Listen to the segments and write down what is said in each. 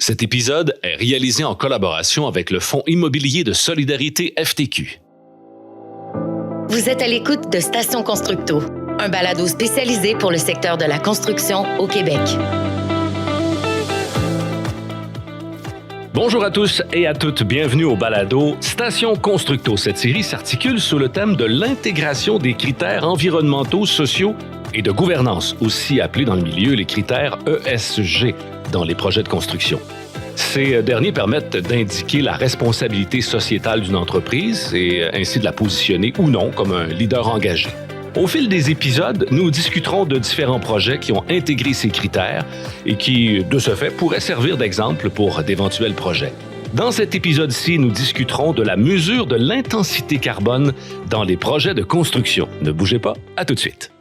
Cet épisode est réalisé en collaboration avec le Fonds immobilier de solidarité FTQ. Vous êtes à l'écoute de Station Constructo, un balado spécialisé pour le secteur de la construction au Québec. Bonjour à tous et à toutes, bienvenue au balado Station Constructo. Cette série s'articule sous le thème de l'intégration des critères environnementaux, sociaux et de gouvernance, aussi appelés dans le milieu les critères ESG dans les projets de construction. Ces derniers permettent d'indiquer la responsabilité sociétale d'une entreprise et ainsi de la positionner ou non comme un leader engagé. Au fil des épisodes, nous discuterons de différents projets qui ont intégré ces critères et qui, de ce fait, pourraient servir d'exemple pour d'éventuels projets. Dans cet épisode-ci, nous discuterons de la mesure de l'intensité carbone dans les projets de construction. Ne bougez pas, à tout de suite.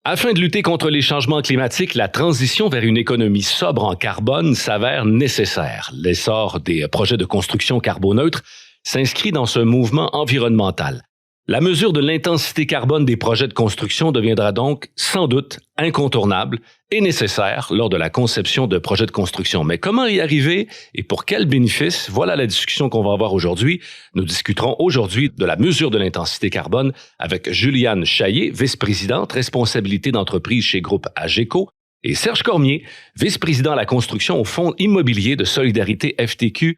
Afin de lutter contre les changements climatiques, la transition vers une économie sobre en carbone s'avère nécessaire. L'essor des projets de construction carboneutre s'inscrit dans ce mouvement environnemental. La mesure de l'intensité carbone des projets de construction deviendra donc sans doute incontournable et nécessaire lors de la conception de projets de construction. Mais comment y arriver et pour quels bénéfices? Voilà la discussion qu'on va avoir aujourd'hui. Nous discuterons aujourd'hui de la mesure de l'intensité carbone avec Juliane Chaillé, vice-présidente responsabilité d'entreprise chez Groupe AGECO, et Serge Cormier, vice-président à la construction au Fonds immobilier de solidarité FTQ.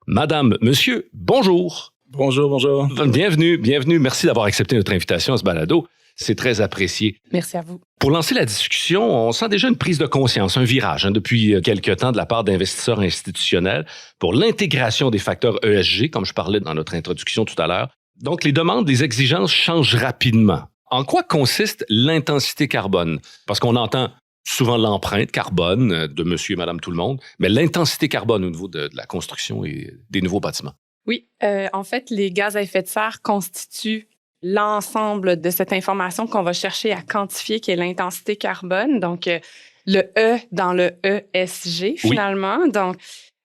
Madame, monsieur, bonjour. Bonjour. Bienvenue. Merci d'avoir accepté notre invitation à ce balado. C'est très apprécié. Merci à vous. Pour lancer la discussion, on sent déjà une prise de conscience, un virage depuis quelques temps de la part d'investisseurs institutionnels pour l'intégration des facteurs ESG, comme je parlais dans notre introduction tout à l'heure. Donc, les demandes, les exigences changent rapidement. En quoi consiste l'intensité carbone? Parce qu'on entend souvent l'empreinte carbone de monsieur et madame tout le monde, mais l'intensité carbone au niveau de la construction et des nouveaux bâtiments. Oui, en fait, les gaz à effet de serre constituent l'ensemble de cette information qu'on va chercher à quantifier, qui est l'intensité carbone. Donc, le E dans le ESG, finalement. Oui. Donc,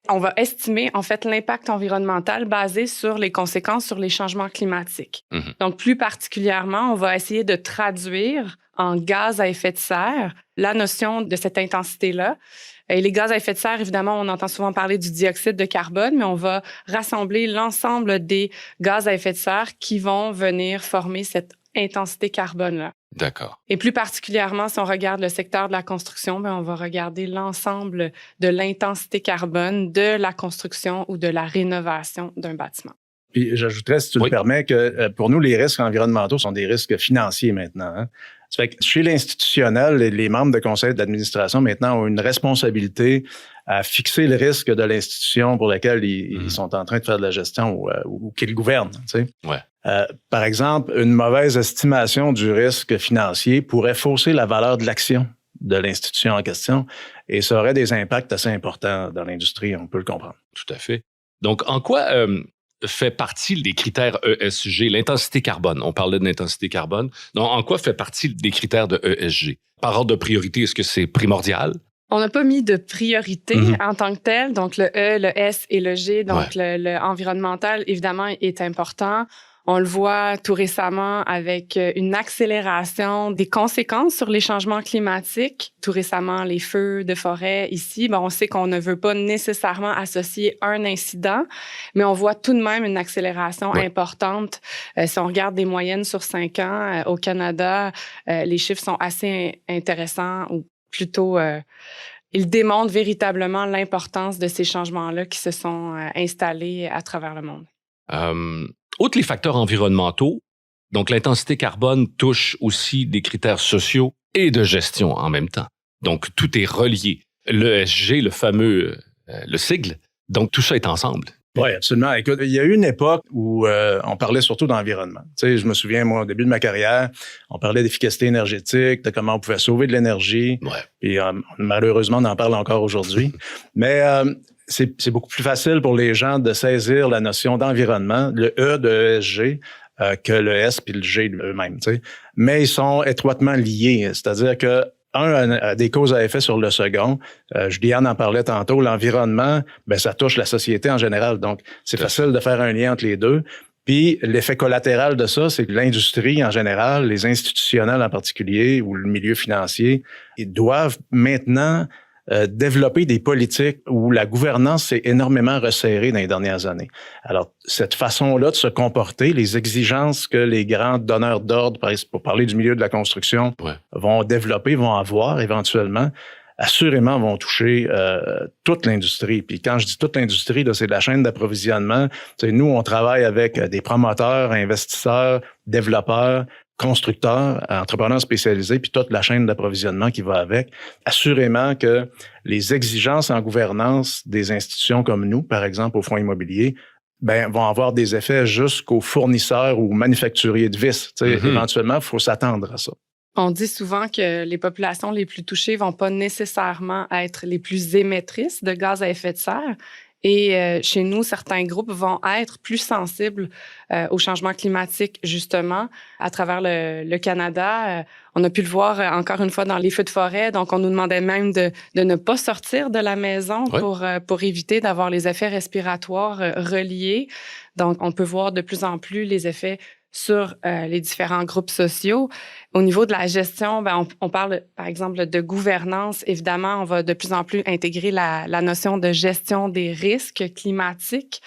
on va estimer, en fait, l'impact environnemental basé sur les conséquences sur les changements climatiques. Mm-hmm. Donc, plus particulièrement, on va essayer de traduire en gaz à effet de serre la notion de cette intensité-là. Et les gaz à effet de serre, évidemment, on entend souvent parler du dioxyde de carbone, mais on va rassembler l'ensemble des gaz à effet de serre qui vont venir former cette intensité carbone-là. D'accord. Et plus particulièrement, si on regarde le secteur de la construction, on va regarder l'ensemble de l'intensité carbone de la construction ou de la rénovation d'un bâtiment. Puis j'ajouterais, si tu le permets, que pour nous, les risques environnementaux sont des risques financiers maintenant. Hein? Ça fait que chez l'institutionnel, les membres de conseil d'administration maintenant ont une responsabilité à fixer le risque de l'institution pour laquelle ils sont en train de faire de la gestion ou qu'ils gouvernent. Tu sais. Ouais. Par exemple, une mauvaise estimation du risque financier pourrait fausser la valeur de l'action de l'institution en question et ça aurait des impacts assez importants dans l'industrie, on peut le comprendre. Tout à fait. Donc, en quoi fait partie des critères ESG, l'intensité carbone? On parlait de l'intensité carbone. Donc, en quoi fait partie des critères de ESG? Par ordre de priorité, est-ce que c'est primordial? On n'a pas mis de priorité en tant que telle. Donc, le E, le S et le G, donc le environnemental, évidemment, est important. On le voit tout récemment avec une accélération des conséquences sur les changements climatiques. Tout récemment, les feux de forêt ici, on sait qu'on ne veut pas nécessairement associer un incident, mais on voit tout de même une accélération importante. Si on regarde des moyennes sur 5 ans, au Canada, les chiffres sont assez intéressants ou plutôt... ils démontrent véritablement l'importance de ces changements-là qui se sont installés à travers le monde. Outre les facteurs environnementaux, donc l'intensité carbone touche aussi des critères sociaux et de gestion en même temps. Donc, tout est relié. L'ESG, le fameux, le sigle, donc tout ça est ensemble. Oui, absolument. Écoute, il y a eu une époque où on parlait surtout d'environnement. Tu sais, je me souviens, moi, au début de ma carrière, on parlait d'efficacité énergétique, de comment on pouvait sauver de l'énergie. Ouais. Et malheureusement, on en parle encore aujourd'hui. Mais c'est beaucoup plus facile pour les gens de saisir la notion d'environnement, le E de ESG, que le S puis le G eux-mêmes. Tu sais. Mais ils sont étroitement liés. C'est-à-dire que un a des causes à effet sur le second. Juliane en parlait tantôt. L'environnement, ça touche la société en général. Donc, c'est facile de faire un lien entre les deux. Puis, l'effet collatéral de ça, c'est que l'industrie en général, les institutionnels en particulier, ou le milieu financier, ils doivent maintenant développer des politiques où la gouvernance s'est énormément resserrée dans les dernières années. Alors, cette façon-là de se comporter, les exigences que les grands donneurs d'ordre, pour parler du milieu de la construction, vont développer, vont avoir éventuellement, assurément vont toucher toute l'industrie. Puis quand je dis toute l'industrie, là, c'est de la chaîne d'approvisionnement. Nous, on travaille avec des promoteurs, investisseurs, développeurs, constructeurs, entrepreneurs spécialisés, puis toute la chaîne d'approvisionnement qui va avec. Assurément que les exigences en gouvernance des institutions comme nous, par exemple au Fonds immobilier, vont avoir des effets jusqu'aux fournisseurs ou manufacturiers de vis. Éventuellement, il faut s'attendre à ça. On dit souvent que les populations les plus touchées vont pas nécessairement être les plus émettrices de gaz à effet de serre. Et chez nous, certains groupes vont être plus sensibles au changement climatique, justement, à travers le Canada. On a pu le voir encore une fois dans les feux de forêt. Donc, on nous demandait même de ne pas sortir de la maison pour éviter d'avoir les effets respiratoires reliés. Donc, on peut voir de plus en plus les effets sur les différents groupes sociaux. Au niveau de la gestion, on parle, par exemple, de gouvernance. Évidemment, on va de plus en plus intégrer la notion de gestion des risques climatiques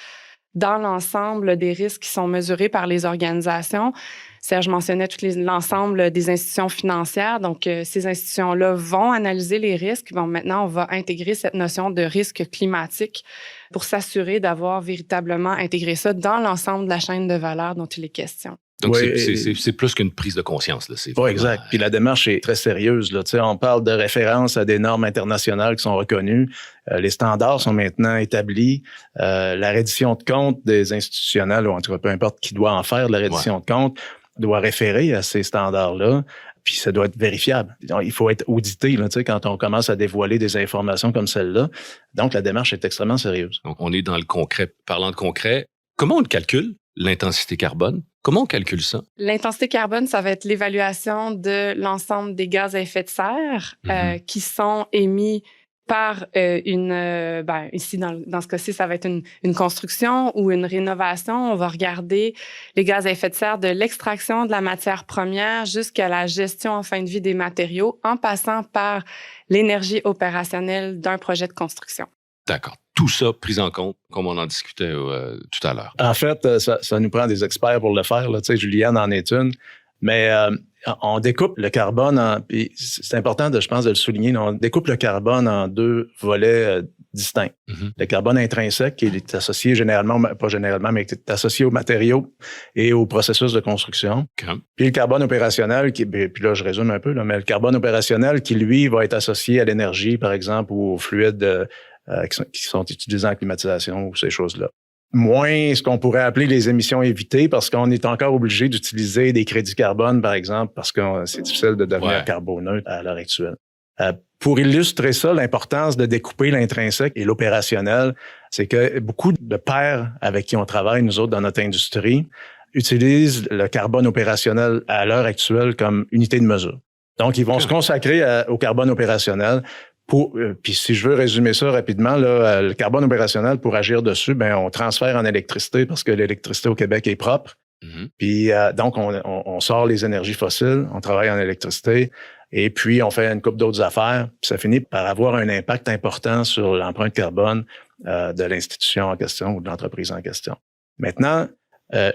dans l'ensemble des risques qui sont mesurés par les organisations. Serge mentionnait l'ensemble des institutions financières. Donc, ces institutions-là vont analyser les risques. Maintenant, on va intégrer cette notion de risque climatique pour s'assurer d'avoir véritablement intégré ça dans l'ensemble de la chaîne de valeur dont il est question. Donc, c'est plus qu'une prise de conscience. Oui, exact. Puis la démarche est très sérieuse. Là. On parle de référence à des normes internationales qui sont reconnues. Les standards sont maintenant établis. La reddition de compte des institutionnels, ou en tout cas, peu importe qui doit en faire de la reddition de compte, doit référer à ces standards-là. Puis ça doit être vérifiable. Donc, il faut être audité là, quand on commence à dévoiler des informations comme celle-là. Donc, la démarche est extrêmement sérieuse. Donc, on est dans le concret. Parlant de concret, comment on le calcule, l'intensité carbone? Comment on calcule ça? L'intensité carbone, ça va être l'évaluation de l'ensemble des gaz à effet de serre qui sont émis par ici, dans ce cas-ci, ça va être une construction ou une rénovation. On va regarder les gaz à effet de serre de l'extraction de la matière première jusqu'à la gestion en fin de vie des matériaux, en passant par l'énergie opérationnelle d'un projet de construction. D'accord. Tout ça pris en compte, comme on en discutait tout à l'heure. En fait, ça nous prend des experts pour le faire. Là. Juliane en est une. Mais on découpe le carbone, puis c'est important, je pense, de le souligner, on découpe le carbone en deux volets distincts. Le carbone intrinsèque, qui est associé généralement, pas généralement, mais qui est associé aux matériaux et au processus de construction. Okay. Puis le carbone opérationnel, puis là, je résume un peu, là, mais le carbone opérationnel qui, lui, va être associé à l'énergie, par exemple, ou aux fluides qui sont utilisés en climatisation ou ces choses-là. Moins ce qu'on pourrait appeler les émissions évitées parce qu'on est encore obligé d'utiliser des crédits carbone, par exemple, parce que c'est difficile de devenir carboneutre à l'heure actuelle. Pour illustrer ça, l'importance de découper l'intrinsèque et l'opérationnel, c'est que beaucoup de pairs avec qui on travaille, nous autres, dans notre industrie, utilisent le carbone opérationnel à l'heure actuelle comme unité de mesure. Donc, ils vont se consacrer au carbone opérationnel. Puis si je veux résumer ça rapidement, là, le carbone opérationnel, pour agir dessus, on transfère en électricité parce que l'électricité au Québec est propre. Puis donc, on sort les énergies fossiles, on travaille en électricité et puis on fait une couple d'autres affaires. Puis ça finit par avoir un impact important sur l'empreinte carbone de l'institution en question ou de l'entreprise en question. Maintenant,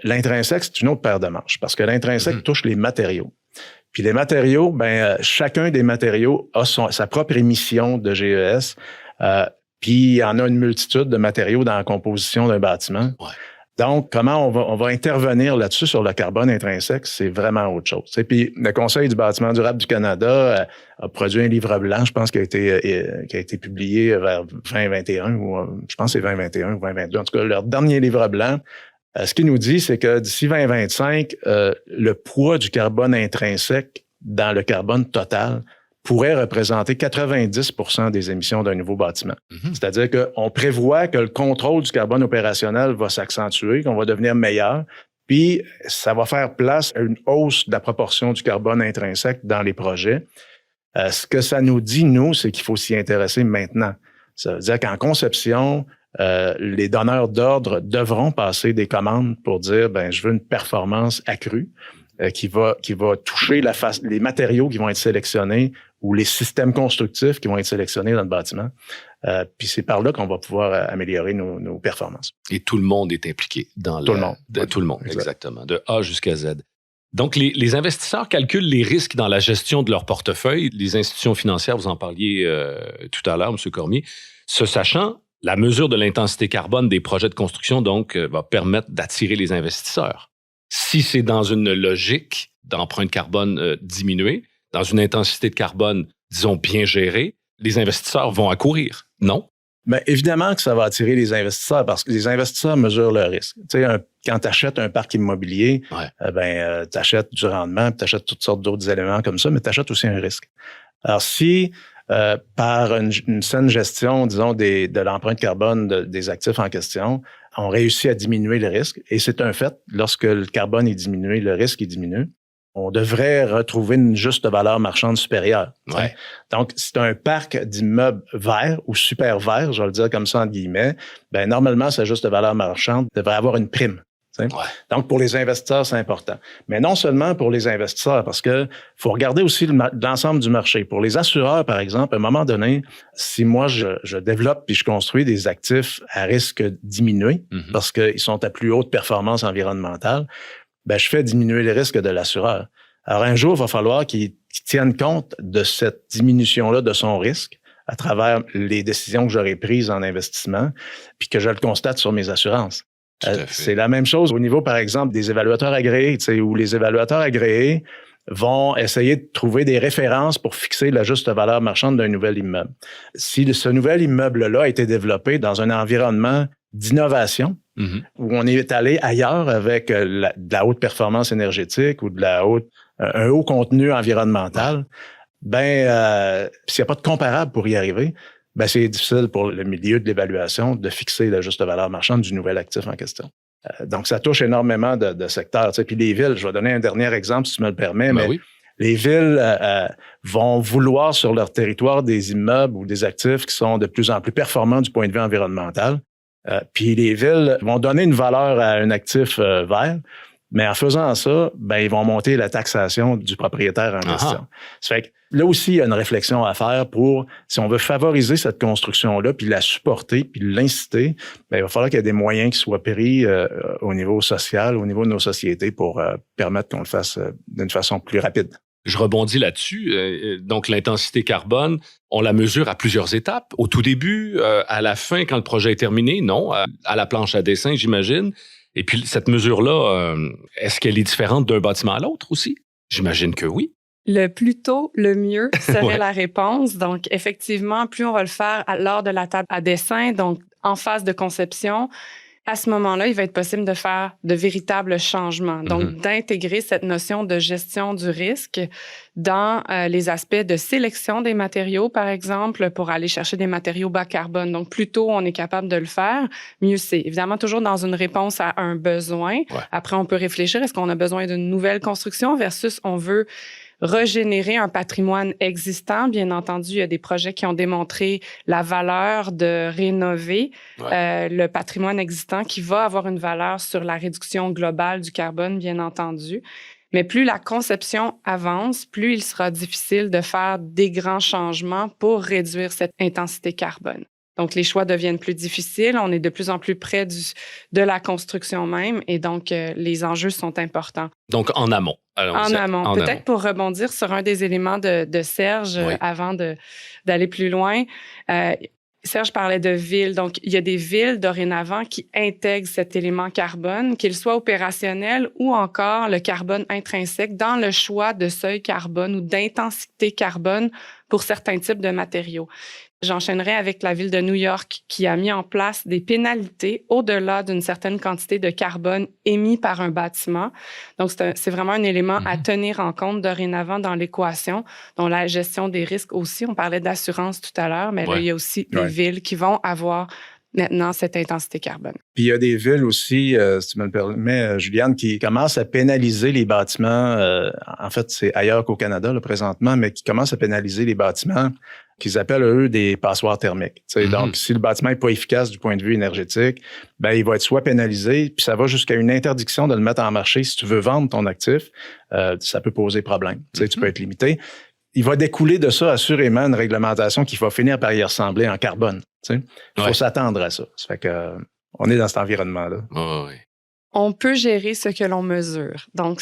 l'intrinsèque, c'est une autre paire de manches parce que l'intrinsèque touche les matériaux. Puis les matériaux, chacun des matériaux a sa propre émission de GES. Puis il y en a une multitude de matériaux dans la composition d'un bâtiment. Donc, comment on va intervenir là-dessus sur le carbone intrinsèque, c'est vraiment autre chose. Et puis le Conseil du bâtiment durable du Canada a produit un livre blanc, je pense, qui a été publié vers 2021 ou je pense que c'est 2021 ou 2022. En tout cas, leur dernier livre blanc. Ce qu'il nous dit, c'est que d'ici 2025, le poids du carbone intrinsèque dans le carbone total pourrait représenter 90% des émissions d'un nouveau bâtiment. C'est-à-dire qu'on prévoit que le contrôle du carbone opérationnel va s'accentuer, qu'on va devenir meilleur, puis ça va faire place à une hausse de la proportion du carbone intrinsèque dans les projets. Ce que ça nous dit, nous, c'est qu'il faut s'y intéresser maintenant. Ça veut dire qu'en conception, les donneurs d'ordre devront passer des commandes pour dire, je veux une performance accrue. qui va toucher les matériaux qui vont être sélectionnés ou les systèmes constructifs qui vont être sélectionnés dans le bâtiment. Puis c'est par là qu'on va pouvoir améliorer nos performances. Et tout le monde est impliqué dans tout le monde. Tout le monde, exactement, de A jusqu'à Z. Donc, les investisseurs calculent les risques dans la gestion de leur portefeuille. Les institutions financières, vous en parliez tout à l'heure, M. Cormier. Ce sachant, la mesure de l'intensité carbone des projets de construction, donc, va permettre d'attirer les investisseurs. Si c'est dans une logique d'empreinte carbone diminuée, dans une intensité de carbone, disons, bien gérée, les investisseurs vont accourir, non? Bien, évidemment que ça va attirer les investisseurs parce que les investisseurs mesurent le risque. Tu sais, quand tu achètes un parc immobilier, tu achètes du rendement, tu achètes toutes sortes d'autres éléments comme ça, mais tu achètes aussi un risque. Alors, si par une saine gestion, disons, de l'empreinte carbone des actifs en question, on réussit à diminuer le risque, et c'est un fait, lorsque le carbone est diminué, le risque est diminué, on devrait retrouver une juste valeur marchande supérieure. Ouais. Donc, c'est un parc d'immeubles verts ou super verts, je vais le dire comme ça entre guillemets, ben normalement, sa juste valeur marchande devrait avoir une prime. Ouais. Donc, pour les investisseurs, c'est important. Mais non seulement pour les investisseurs, parce que faut regarder aussi l'ensemble du marché. Pour les assureurs, par exemple, à un moment donné, si moi, je développe puis je construis des actifs à risque diminué, parce qu'ils sont à plus haute performance environnementale, ben, je fais diminuer les risques de l'assureur. Alors, un jour, il va falloir qu'il tienne compte de cette diminution-là de son risque à travers les décisions que j'aurai prises en investissement, puis que je le constate sur mes assurances. C'est la même chose au niveau, par exemple, des évaluateurs agréés, où les évaluateurs agréés vont essayer de trouver des références pour fixer la juste valeur marchande d'un nouvel immeuble. Si ce nouvel immeuble-là a été développé dans un environnement d'innovation, où on est allé ailleurs avec de la haute performance énergétique ou un haut contenu environnemental, ben, s'il n'y a pas de comparable pour y arriver, ben, c'est difficile pour le milieu de l'évaluation de fixer la juste valeur marchande du nouvel actif en question. Donc, ça touche énormément de secteurs. Puis les villes, je vais donner un dernier exemple, si tu me le permets, mais les villes vont vouloir sur leur territoire des immeubles ou des actifs qui sont de plus en plus performants du point de vue environnemental. Puis les villes vont donner une valeur à un actif vert, mais en faisant ça, ben ils vont monter la taxation du propriétaire en question. Ça fait que là aussi, il y a une réflexion à faire pour, si on veut favoriser cette construction-là, puis la supporter, puis l'inciter, ben il va falloir qu'il y ait des moyens qui soient pris au niveau social, au niveau de nos sociétés pour permettre qu'on le fasse d'une façon plus rapide. Je rebondis là-dessus. Donc, l'intensité carbone, on la mesure à plusieurs étapes. Au tout début, à la fin, quand le projet est terminé, non, à la planche à dessin, j'imagine. Et puis, cette mesure-là, est-ce qu'elle est différente d'un bâtiment à l'autre aussi? J'imagine que oui. Le plus tôt, le mieux serait la réponse. Donc, effectivement, plus on va le faire lors de la table à dessin, donc en phase de conception, à ce moment-là, il va être possible de faire de véritables changements. Donc, d'intégrer cette notion de gestion du risque dans les aspects de sélection des matériaux, par exemple, pour aller chercher des matériaux bas carbone. Donc, plus tôt on est capable de le faire, mieux c'est. Évidemment, toujours dans une réponse à un besoin. Ouais. Après, on peut réfléchir, est-ce qu'on a besoin d'une nouvelle construction versus on veut régénérer un patrimoine existant. Bien entendu, il y a des projets qui ont démontré la valeur de rénover le patrimoine existant qui va avoir une valeur sur la réduction globale du carbone, bien entendu. Mais plus la conception avance, plus il sera difficile de faire des grands changements pour réduire cette intensité carbone. Donc, les choix deviennent plus difficiles. On est de plus en plus près de la construction même et donc, les enjeux sont importants. Donc, en amont. En amont. Peut-être pour rebondir sur un des éléments de Serge avant d'aller plus loin. Serge parlait de villes. Donc, il y a des villes dorénavant qui intègrent cet élément carbone, qu'il soit opérationnel ou encore le carbone intrinsèque dans le choix de seuil carbone ou d'intensité carbone pour certains types de matériaux. J'enchaînerai avec la ville de New York qui a mis en place des pénalités au-delà d'une certaine quantité de carbone émis par un bâtiment. Donc, c'est vraiment un élément à tenir en compte dorénavant dans l'équation, dont la gestion des risques aussi. On parlait d'assurance tout à l'heure, mais là, il y a aussi des villes qui vont avoir maintenant cette intensité carbone. Puis il y a des villes aussi, si tu me le permets, Juliane, qui commencent à pénaliser les bâtiments. En fait, c'est ailleurs qu'au Canada là, présentement, mais qui commencent à pénaliser les bâtiments qu'ils appellent, eux, des passoires thermiques. Donc, si le bâtiment n'est pas efficace du point de vue énergétique, ben il va être soit pénalisé, puis ça va jusqu'à une interdiction de le mettre en marché. Si tu veux vendre ton actif, ça peut poser problème. Tu peux être limité. Il va découler de ça assurément une réglementation qui va finir par y ressembler en carbone. Il faut s'attendre à ça. Ça fait que on est dans cet environnement-là. Oui. On peut gérer ce que l'on mesure. Donc,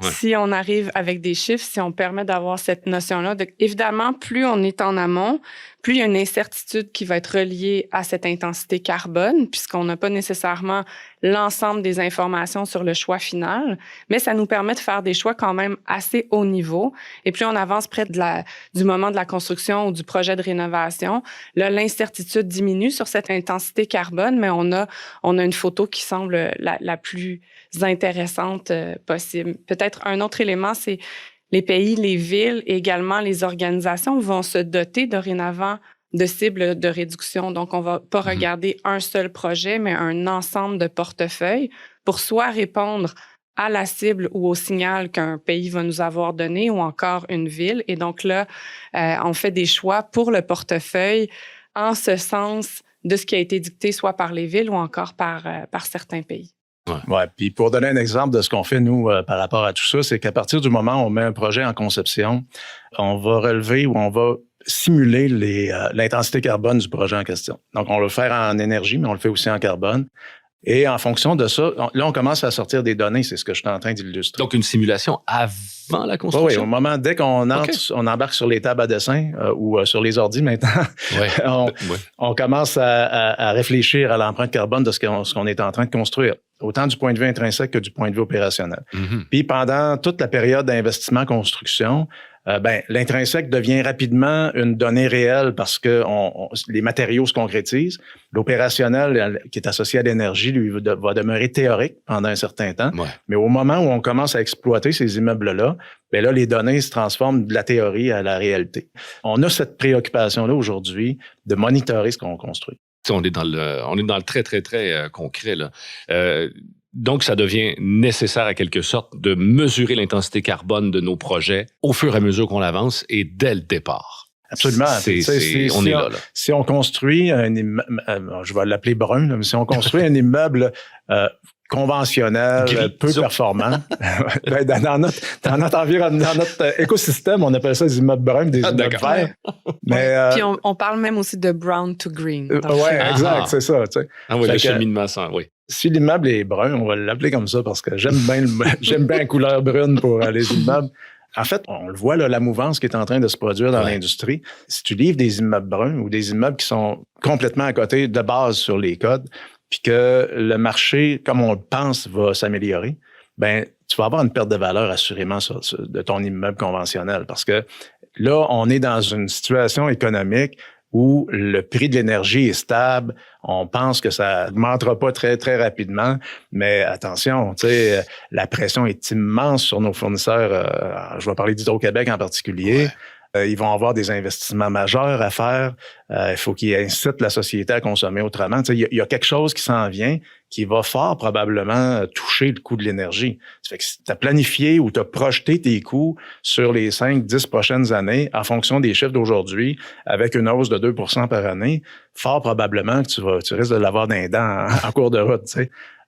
si on arrive avec des chiffres, si on permet d'avoir cette notion-là, évidemment, plus on est en amont, plus il y a une incertitude qui va être reliée à cette intensité carbone, puisqu'on n'a pas nécessairement l'ensemble des informations sur le choix final, mais ça nous permet de faire des choix quand même assez haut niveau. Et plus on avance près du moment de la construction ou du projet de rénovation, là, l'incertitude diminue sur cette intensité carbone, mais on a une photo qui semble la plus intéressante possible. Peut-être un autre élément, c'est les pays, les villes et également les organisations vont se doter dorénavant de cibles de réduction. Donc, on va pas regarder un seul projet, mais un ensemble de portefeuilles pour soit répondre à la cible ou au signal qu'un pays va nous avoir donné ou encore une ville. Et donc là, on fait des choix pour le portefeuille en ce sens de ce qui a été dicté soit par les villes ou encore par certains pays. Ouais. Puis pour donner un exemple de ce qu'on fait, nous, par rapport à tout ça, c'est qu'à partir du moment où on met un projet en conception, on va relever ou on va simuler l'intensité carbone du projet en question. Donc, on va le faire en énergie, mais on le fait aussi en carbone. Et en fonction de ça, là, on commence à sortir des données. C'est ce que je suis en train d'illustrer. Donc, une simulation avant la construction? Oui, au moment, dès qu'on entre, on embarque sur les tables à dessin ou sur les ordi maintenant, on commence à réfléchir à l'empreinte carbone de ce qu'on est en train de construire, autant du point de vue intrinsèque que du point de vue opérationnel. Puis pendant toute la période d'investissement-construction, l'intrinsèque devient rapidement une donnée réelle parce que les matériaux se concrétisent. L'opérationnel, qui est associé à l'énergie, lui, va demeurer théorique pendant un certain temps. Ouais. Mais au moment où on commence à exploiter ces immeubles-là, là, les données se transforment de la théorie à la réalité. On a cette préoccupation-là aujourd'hui de monitorer ce qu'on construit. On est dans le très, très, très concret, là. Donc, ça devient nécessaire, à quelque sorte, de mesurer l'intensité carbone de nos projets au fur et à mesure qu'on avance et dès le départ. Absolument. Si on construit un immeuble, je vais l'appeler brun, mais si on construit un immeuble conventionnel, peu performant, dans notre environnement, dans notre écosystème, on appelle ça des immeubles bruns, des immeubles verts. Mais, puis on parle même aussi de brown to green. Oui, exact, c'est ça. Le cheminement sans, oui. Si l'immeuble est brun, on va l'appeler comme ça parce que j'aime bien la couleur brune pour les immeubles. En fait, on le voit, là, la mouvance qui est en train de se produire dans l'industrie. Si tu livres des immeubles bruns ou des immeubles qui sont complètement à côté de base sur les codes, puis que le marché, comme on le pense, va s'améliorer, tu vas avoir une perte de valeur assurément de ton immeuble conventionnel parce que là, on est dans une situation économique où le prix de l'énergie est stable. On pense que ça augmentera pas très, très rapidement. Mais attention, la pression est immense sur nos fournisseurs. Je vais parler d'Hydro-Québec en particulier. Ouais. Ils vont avoir des investissements majeurs à faire. Il faut qu'ils incitent la société à consommer autrement. Il y a quelque chose qui s'en vient qui va fort probablement toucher le coût de l'énergie. Ça fait que si tu as planifié ou tu as projeté tes coûts sur les 5-10 prochaines années en fonction des chiffres d'aujourd'hui avec une hausse de 2% par année, fort probablement que tu risques de l'avoir dans les dents en cours de route.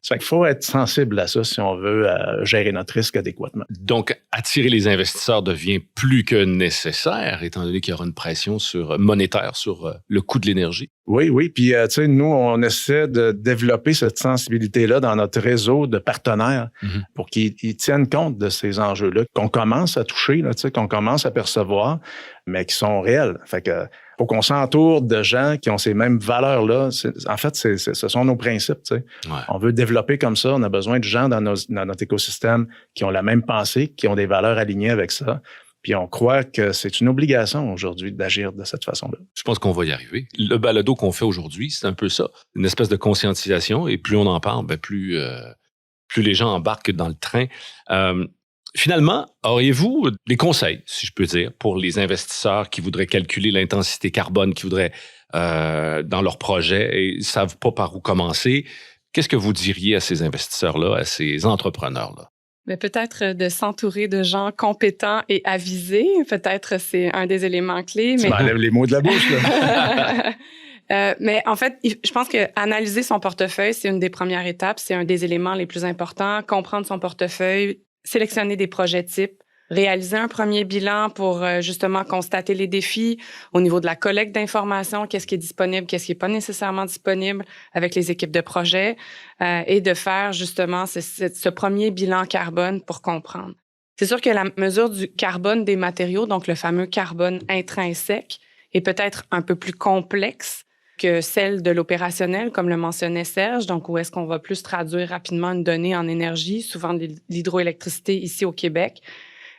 Ça fait qu'il faut être sensible à ça si on veut gérer notre risque adéquatement. Donc, attirer les investisseurs devient plus que nécessaire, étant donné qu'il y aura une pression monétaire sur le coût de l'énergie. Oui. Puis, nous, on essaie de développer cette sensibilité-là dans notre réseau de partenaires pour qu'ils tiennent compte de ces enjeux-là, qu'on commence à toucher, là, qu'on commence à percevoir, mais qui sont réels. Fait que faut qu'on s'entoure de gens qui ont ces mêmes valeurs-là. En fait, ce sont nos principes. Ouais. On veut développer comme ça. On a besoin de gens dans notre écosystème qui ont la même pensée, qui ont des valeurs alignées avec ça. Puis on croit que c'est une obligation aujourd'hui d'agir de cette façon-là. Je pense qu'on va y arriver. Le balado qu'on fait aujourd'hui, c'est un peu ça. Une espèce de conscientisation. Et plus on en parle, plus les gens embarquent dans le train. Finalement, auriez-vous des conseils, si je peux dire, pour les investisseurs qui voudraient calculer l'intensité carbone, qui voudraient dans leur projet et ne savent pas par où commencer. Qu'est-ce que vous diriez à ces investisseurs-là, à ces entrepreneurs-là? Mais peut-être de s'entourer de gens compétents et avisés. Peut-être c'est un des éléments clés. Tu m'enlèves les mots de la bouche, là. Mais en fait, je pense qu'analyser son portefeuille, c'est une des premières étapes. C'est un des éléments les plus importants. Comprendre son portefeuille, sélectionner des projets types, réaliser un premier bilan pour justement constater les défis au niveau de la collecte d'informations, qu'est-ce qui est disponible, qu'est-ce qui n'est pas nécessairement disponible avec les équipes de projet et de faire justement ce premier bilan carbone pour comprendre. C'est sûr que la mesure du carbone des matériaux, donc le fameux carbone intrinsèque, est peut-être un peu plus complexe que celle de l'opérationnel, comme le mentionnait Serge, donc où est-ce qu'on va plus traduire rapidement une donnée en énergie, souvent de l'hydroélectricité ici au Québec.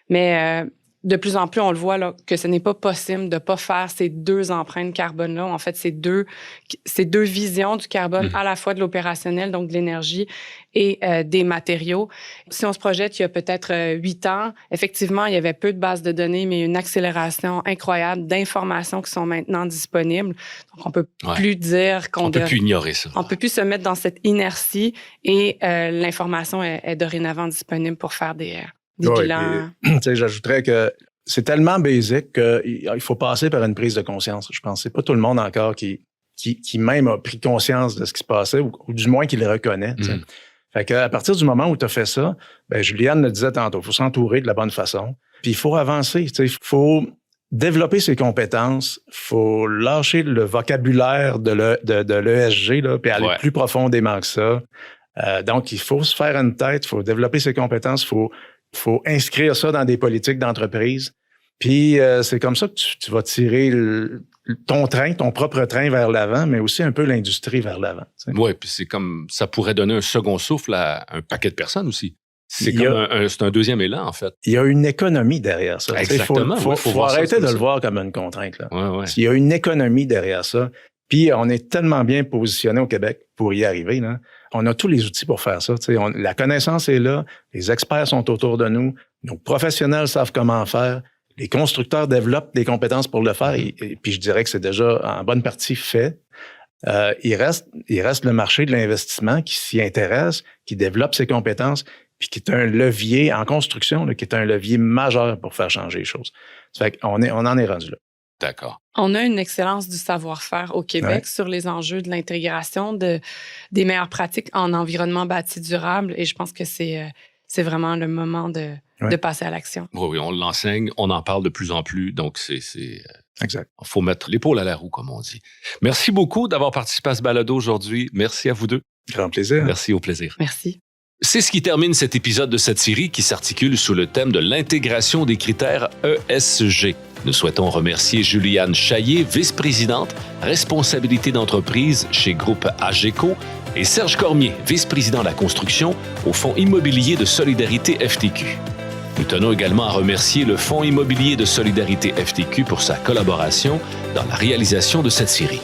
Mais de plus en plus, on le voit là, que ce n'est pas possible de ne pas faire ces deux empreintes carbone-là. En fait, ces deux visions du carbone, à la fois de l'opérationnel, donc de l'énergie, et des matériaux. Si on se projette il y a peut-être 8 ans, effectivement, il y avait peu de bases de données, mais une accélération incroyable d'informations qui sont maintenant disponibles. Donc, on peut plus dire qu'on... On peut plus ignorer ça. On peut plus se mettre dans cette inertie et l'information est dorénavant disponible pour faire des bilans. J'ajouterais que c'est tellement basique qu'il faut passer par une prise de conscience. Je pense que c'est pas tout le monde encore qui même a pris conscience de ce qui se passait ou du moins qui le reconnaît. Fait qu'à partir du moment où tu as fait ça, Juliane le disait tantôt, il faut s'entourer de la bonne façon. Puis il faut avancer. Il faut développer ses compétences. Il faut lâcher le vocabulaire de l'ESG là, puis aller plus profondément que ça. Donc, il faut se faire une tête, il faut développer ses compétences, il faut inscrire ça dans des politiques d'entreprise. Puis c'est comme ça que tu vas tirer ton propre train vers l'avant, mais aussi un peu l'industrie vers l'avant. Oui, puis c'est comme ça pourrait donner un second souffle à un paquet de personnes aussi. C'est un deuxième élan, en fait. Il y a une économie derrière ça. Exactement. Il faut arrêter de le voir comme une contrainte. Là. Ouais. Il y a une économie derrière ça. Puis on est tellement bien positionné au Québec pour y arriver. Là. On a tous les outils pour faire ça. La connaissance est là, les experts sont autour de nous, nos professionnels savent comment faire, les constructeurs développent des compétences pour le faire, et puis je dirais que c'est déjà en bonne partie fait. Il reste le marché de l'investissement qui s'y intéresse, qui développe ses compétences, puis qui est un levier en construction, là, qui est un levier majeur pour faire changer les choses. Ça fait qu'on en est rendu là. D'accord. On a une excellence du savoir-faire au Québec sur les enjeux de l'intégration des meilleures pratiques en environnement bâti durable et je pense que c'est vraiment le moment de passer à l'action. Oui, on l'enseigne, on en parle de plus en plus, donc Exact. Il faut mettre l'épaule à la roue, comme on dit. Merci beaucoup d'avoir participé à ce balado aujourd'hui. Merci à vous deux. Grand plaisir. Merci, au plaisir. Merci. C'est ce qui termine cet épisode de cette série qui s'articule sous le thème de l'intégration des critères ESG. Nous souhaitons remercier Juliane Chaillé, vice-présidente, responsabilité d'entreprise chez Groupe AGECO, et Serge Cormier, vice-président de la construction au Fonds immobilier de solidarité FTQ. Nous tenons également à remercier le Fonds immobilier de solidarité FTQ pour sa collaboration dans la réalisation de cette série.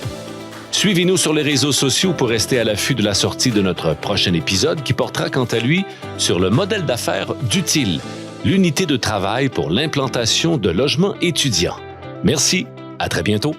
Suivez-nous sur les réseaux sociaux pour rester à l'affût de la sortie de notre prochain épisode qui portera quant à lui sur le modèle d'affaires d'Utile, l'unité de travail pour l'implantation de logements étudiants. Merci, à très bientôt.